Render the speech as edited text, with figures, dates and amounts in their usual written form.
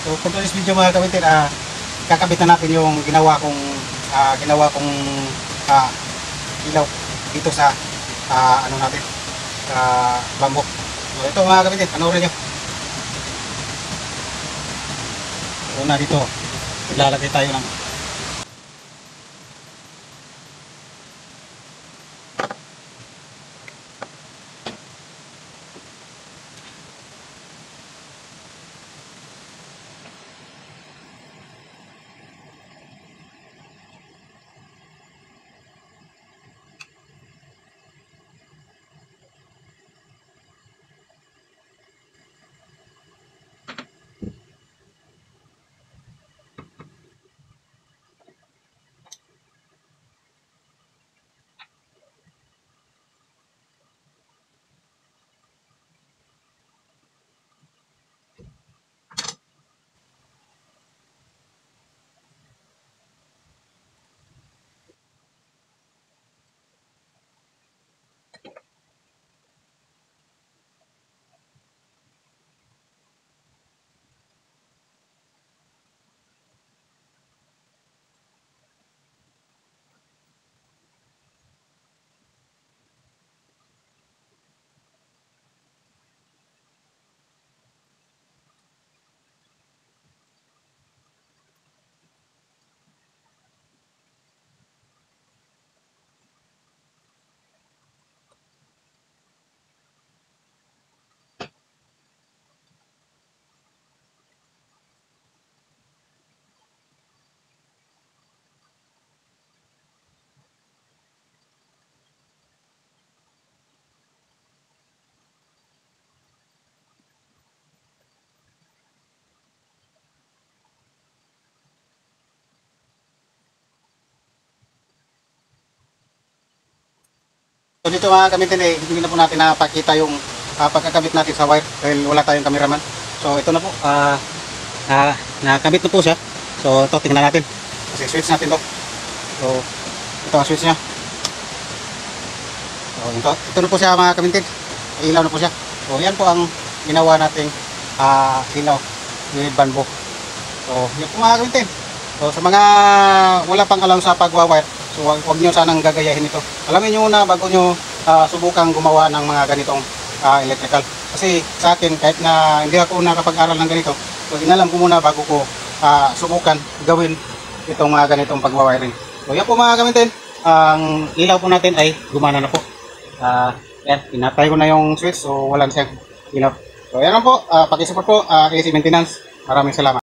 So for today's video mga kamitin, kakabit na natin yung ginawa kong ilaw dito sa ano natin, bamboo. So ito mga kamitin, panoorin nyo. Una dito, ilalagay tayo ng so dito mga kamitin, hindi na po natin napakita yung pagkakabit natin sa wire dahil wala tayong cameraman. So ito na po, nakabit na po siya. So ito, tingnan natin kasi switch natin to. So ito ang switch nya. So ito na po siya mga kamitin, ilaw na po siya. So yan po ang ginawa nating ilaw with bamboo. So yan po mga kamitin. So sa mga wala pang alam sa pagwa-wire, so huwag nyo sanang gagayahin ito. Alamin nyo na bago nyo subukang gumawa ng mga ganitong electrical. Kasi sa akin, kahit na hindi ako nakapag-aral ng ganito, so inalam ko muna bago ko subukan gawin itong mga ganitong pagwa-wiring. So yan po mga kamitin, ang ilaw po natin ay gumana na po. Yan, pinatay ko na yung switch, so wala na siyang ilaw. So yan lang po, pakisupport po, AC Maintenance. Maraming salamat.